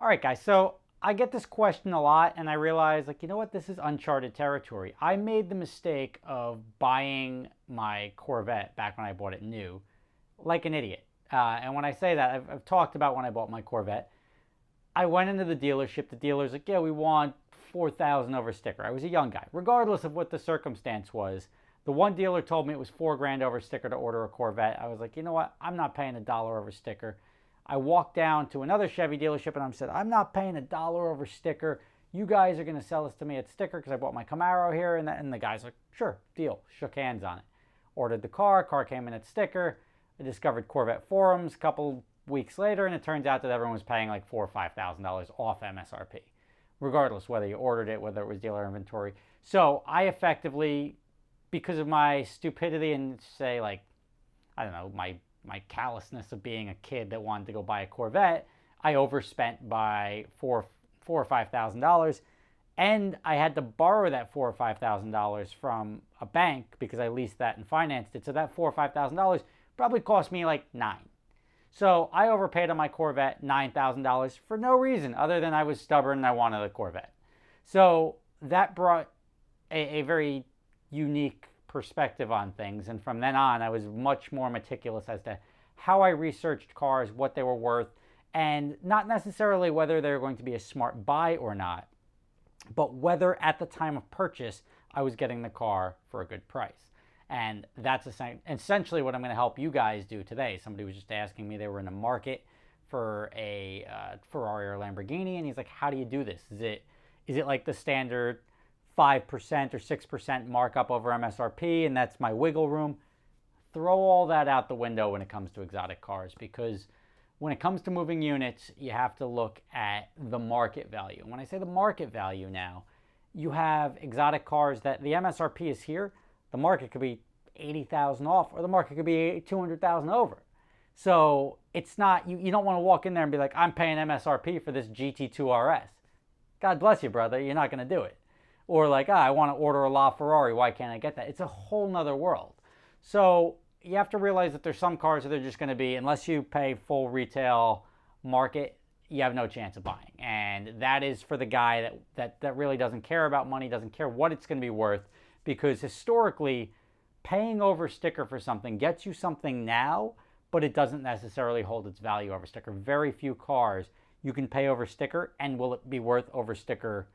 All right, guys. So I get this question a lot, and I realize, like, you know what? This is uncharted territory. I made the mistake of buying my Corvette back when I bought it new, like an idiot. And when I say that, I've talked about when I bought my Corvette. I went into the dealership. The dealer's like, "Yeah, we want 4,000 over sticker." I was a young guy, regardless of what the circumstance was. The one dealer told me it was 4 grand over sticker to order a Corvette. I was like, you know what? I'm not paying $1 over sticker. I walked down to another Chevy dealership and I said, I'm not paying $1 over sticker. You guys are going to sell this to me at sticker because I bought my Camaro here. And the guy's like, sure, deal. Shook hands on it. Ordered the car came in at sticker. I discovered Corvette forums a couple weeks later, and it turns out that everyone was paying like $4,000 or $5,000 off MSRP, regardless whether you ordered it, whether it was dealer inventory. So I effectively, because of my stupidity and say like, I don't know, my callousness of being a kid that wanted to go buy a Corvette, I overspent by four or $5,000, and I had to borrow that $4,000 or $5,000 from a bank because I leased that and financed it. So that $4,000 or $5,000 probably cost me like $9,000. So I overpaid on my Corvette $9,000 for no reason other than I was stubborn and I wanted a Corvette. So that brought a very unique perspective on things, and from then on I was much more meticulous as to how I researched cars, what they were worth, and not necessarily whether they were going to be a smart buy or not, but whether at the time of purchase I was getting the car for a good price. And that's essentially what I'm going to help you guys do today. Somebody was just asking me, they were in the market for a Ferrari or Lamborghini, and he's like, how do you do this? Is it like the standard 5% or 6% markup over MSRP, and that's my wiggle room? Throw all that out the window when it comes to exotic cars, because when it comes to moving units, you have to look at the market value. And when I say the market value now, you have exotic cars that the MSRP is here. The market could be 80,000 off, or the market could be 200,000 over. So it's not, you don't want to walk in there and be like, I'm paying MSRP for this GT2 RS. God bless you, brother. You're not going to do it. Or like, I want to order a LaFerrari. Why can't I get that? It's a whole nother world. So you have to realize that there's some cars that are just going to be, unless you pay full retail market, you have no chance of buying. And that is for the guy that really doesn't care about money, doesn't care what it's going to be worth, because historically, paying over sticker for something gets you something now, but it doesn't necessarily hold its value over sticker. Very few cars you can pay over sticker and will it be worth over sticker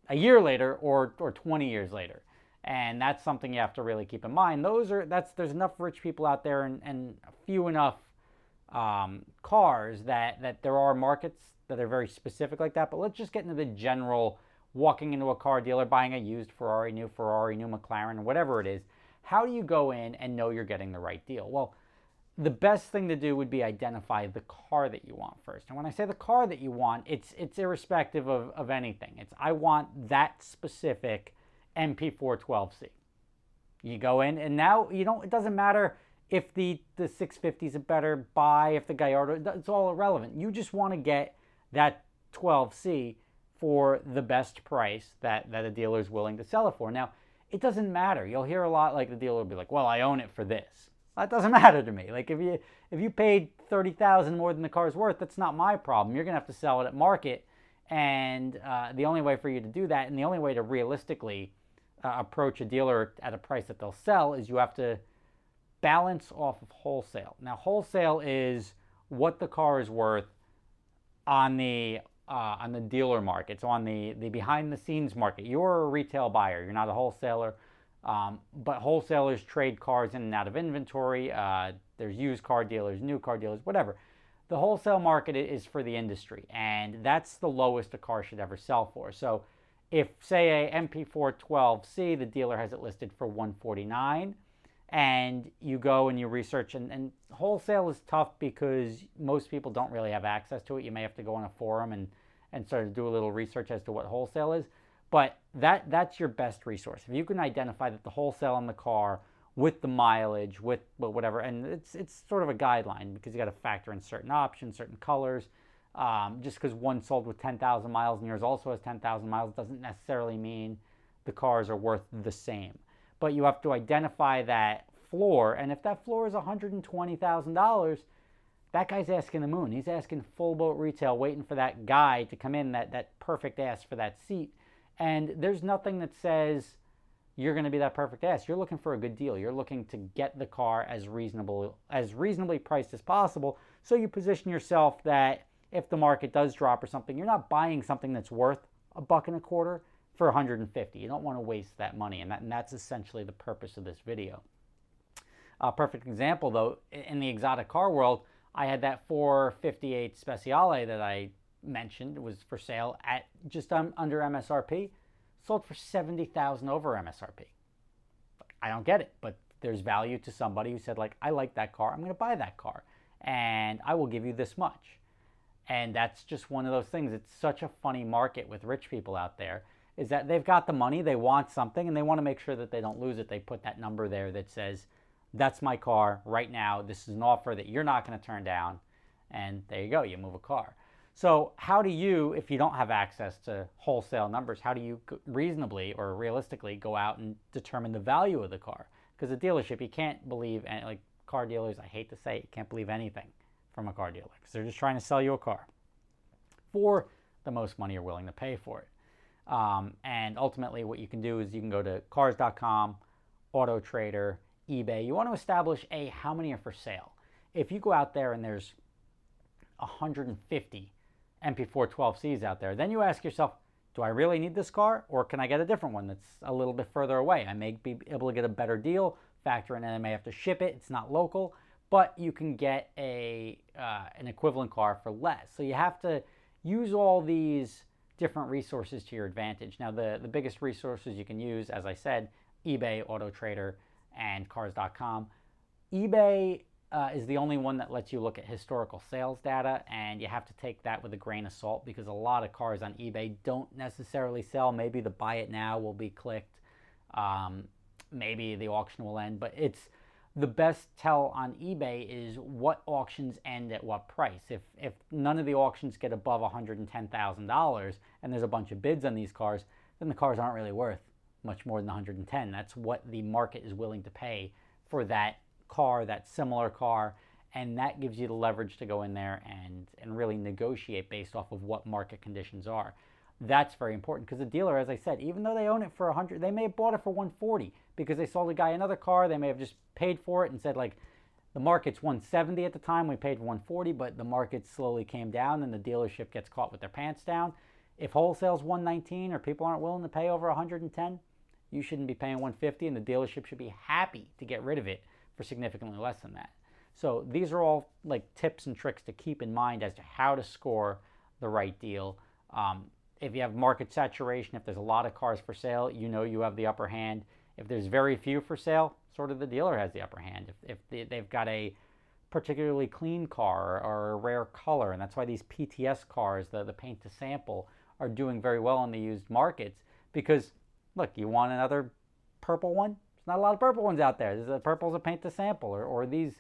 a year later or 20 years later. And that's something you have to really keep in mind. There's enough rich people out there and few enough cars that there are markets that are very specific like that. But let's just get into the general walking into a car dealer, buying a used Ferrari, new McLaren, whatever it is. How do you go in and know you're getting the right deal? Well, the best thing to do would be identify the car that you want first. And when I say the car that you want, it's irrespective of anything. It's, I want that specific MP412C. You go in, and now it doesn't matter if the 650 is a better buy, if the Gallardo, it's all irrelevant. You just want to get that 12C for the best price that a dealer is willing to sell it for. Now, it doesn't matter. You'll hear a lot like the dealer will be like, well, I own it for this. That doesn't matter to me. Like if you paid $30,000 more than the car's worth, that's not my problem. You're gonna have to sell it at market, and the only way for you to do that, and the only way to realistically approach a dealer at a price that they'll sell, is you have to balance off of wholesale. Now, wholesale is what the car is worth on the dealer market, so on the behind the scenes market. You're a retail buyer. You're not a wholesaler. But wholesalers trade cars in and out of inventory. There's used car dealers, new car dealers, whatever. The wholesale market is for the industry, and that's the lowest a car should ever sell for. So if, say, a MP412C, the dealer has it listed for $149, and you go and you research, and wholesale is tough because most people don't really have access to it. You may have to go on a forum and sort of do a little research as to what wholesale is. But that's your best resource. If you can identify that the wholesale on the car with the mileage, with whatever, and it's sort of a guideline because you got to factor in certain options, certain colors. Just because one sold with 10,000 miles and yours also has 10,000 miles doesn't necessarily mean the cars are worth the same. But you have to identify that floor, and if that floor is $120,000, That guy's asking the moon. He's asking full boat retail, waiting for that guy to come in, that perfect ass for that seat. And there's nothing that says you're going to be that perfect ass. You're looking for a good deal. You're looking to get the car as reasonably priced as possible. So you position yourself that if the market does drop or something, you're not buying something that's worth $1.25 for $150. You don't want to waste that money, and that's essentially the purpose of this video. A perfect example, though, in the exotic car world, I had that 458 Speciale that I mentioned. It was for sale at just under MSRP. Sold for $70,000 over MSRP. I don't get it, but there's value to somebody who said, like, I like that car. I'm going to buy that car, and I will give you this much. And that's just one of those things. It's such a funny market with rich people out there, is that they've got the money, they want something, and they want to make sure that they don't lose it. They put that number there that says, that's my car right now. This is an offer that you're not going to turn down. And there you go. You move a car. So how do you, if you don't have access to wholesale numbers, how do you reasonably or realistically go out and determine the value of the car? Because a dealership, you can't believe, like car dealers, I hate to say it, you can't believe anything from a car dealer because they're just trying to sell you a car for the most money you're willing to pay for it. And ultimately what you can do is you can go to cars.com, Auto Trader, eBay. You want to establish how many are for sale. If you go out there and there's 150 MP4 12Cs out there, then you ask yourself, do I really need this car, or can I get a different one that's a little bit further away? I may be able to get a better deal, factor in that I may have to ship it, it's not local, but you can get an equivalent car for less. So you have to use all these different resources to your advantage. Now the biggest resources you can use, as I said, eBay, Auto Trader, and cars.com. eBay is the only one that lets you look at historical sales data, and you have to take that with a grain of salt because a lot of cars on eBay don't necessarily sell. Maybe the buy it now will be clicked. Maybe the auction will end, but it's the best tell on eBay is what auctions end at what price. If none of the auctions get above $110,000 and there's a bunch of bids on these cars, then the cars aren't really worth much more than 110. That's what the market is willing to pay for that car, that similar car, and that gives you the leverage to go in there and really negotiate based off of what market conditions are. That's very important because the dealer, as I said, even though they own it for 100, they may have bought it for 140 because they sold a guy another car. They may have just paid for it and said, like, the market's 170 at the time, we paid 140, but the market slowly came down and the dealership gets caught with their pants down. If wholesale's 119 or people aren't willing to pay over 110, you shouldn't be paying 150, and the dealership should be happy to get rid of it for significantly less than that. So these are all like tips and tricks to keep in mind as to how to score the right deal. If you have market saturation, if there's a lot of cars for sale, you know you have the upper hand. If there's very few for sale, sort of the dealer has the upper hand. If they've got a particularly clean car or a rare color, and that's why these PTS cars, the paint to sample, are doing very well in the used markets because, look, you want another purple one? There's not a lot of purple ones out there. The purple's a paint to sample, or these,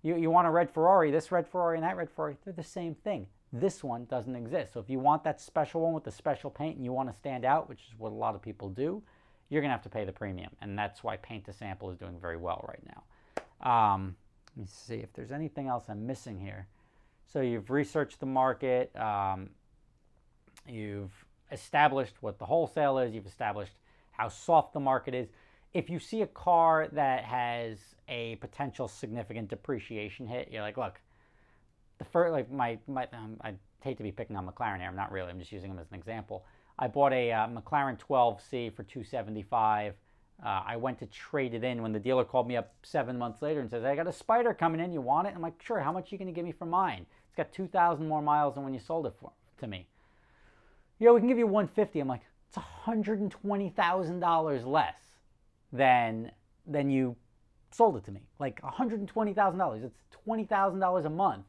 you want a red Ferrari, this red Ferrari and that red Ferrari, they're the same thing. This one doesn't exist. So if you want that special one with the special paint and you want to stand out, which is what a lot of people do, you're going to have to pay the premium. And that's why paint to sample is doing very well right now. Let me see if there's anything else I'm missing here. So you've researched the market. You've established what the wholesale is. You've established how soft the market is. If you see a car that has a potential significant depreciation hit, you're like, look, the first, like I hate to be picking on McLaren here. I'm not really. I'm just using them as an example. I bought a McLaren 12C for $275. I went to trade it in when the dealer called me up 7 months later and says, I got a Spider coming in. You want it? I'm like, sure. How much are you going to give me for mine? It's got 2,000 more miles than when you sold it to me. Yeah, we can give you $150. I'm like, it's $120,000 less than you sold it to me. Like $120,000. It's $20,000 a month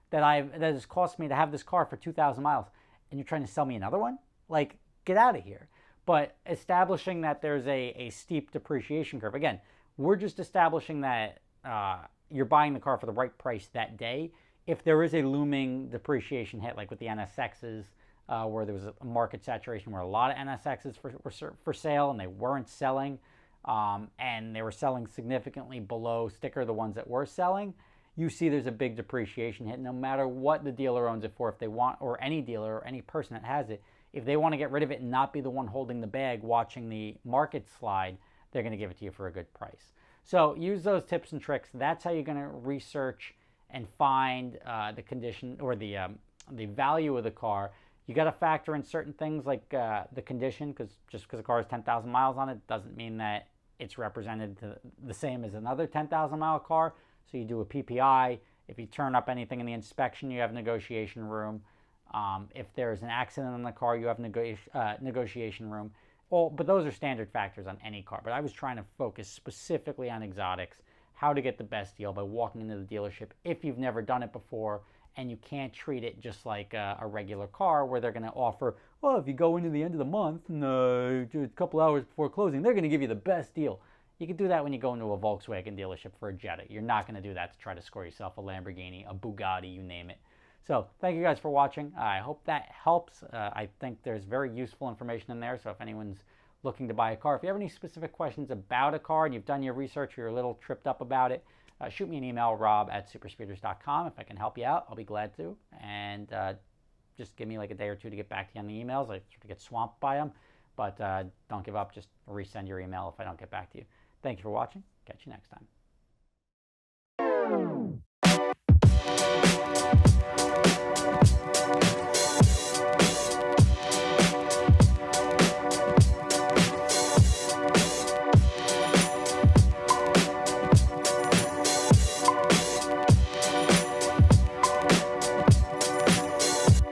that has cost me to have this car for 2,000 miles, and you're trying to sell me another one? Like, get out of here. But establishing that there's a steep depreciation curve. Again, we're just establishing that you're buying the car for the right price that day. If there is a looming depreciation hit, like with the NSXs, where there was a market saturation where a lot of NSXs were for sale and they weren't selling, and they were selling significantly below sticker the ones that were selling, you see there's a big depreciation hit, no matter what the dealer owns it for, if they want, or any dealer or any person that has it, if they want to get rid of it and not be the one holding the bag watching the market slide, they're going to give it to you for a good price. So use those tips and tricks. That's how you're going to research and find the condition or the value of the car. You got to factor in certain things like the condition, because just because a car has 10,000 miles on it doesn't mean that it's represented the same as another 10,000 mile car. So you do a PPI. If you turn up anything in the inspection, you have negotiation room. If there's an accident on the car, you have negotiation room. But those are standard factors on any car. But I was trying to focus specifically on exotics, how to get the best deal by walking into the dealership if you've never done it before, and you can't treat it just like a regular car where they're going to offer, well, if you go into the end of the month and a couple hours before closing, they're going to give you the best deal. You can do that when you go into a Volkswagen dealership for a Jetta. You're not going to do that to try to score yourself a Lamborghini, a Bugatti, you name it. So thank you guys for watching. I hope that helps. I think there's very useful information in there. So if anyone's looking to buy a car, if you have any specific questions about a car and you've done your research or you're a little tripped up about it, shoot me an email, rob@superspeeders.com. If I can help you out, I'll be glad to. And just give me like a day or two to get back to you on the emails. I sort of get swamped by them. But don't give up. Just resend your email if I don't get back to you. Thank you for watching. Catch you next time.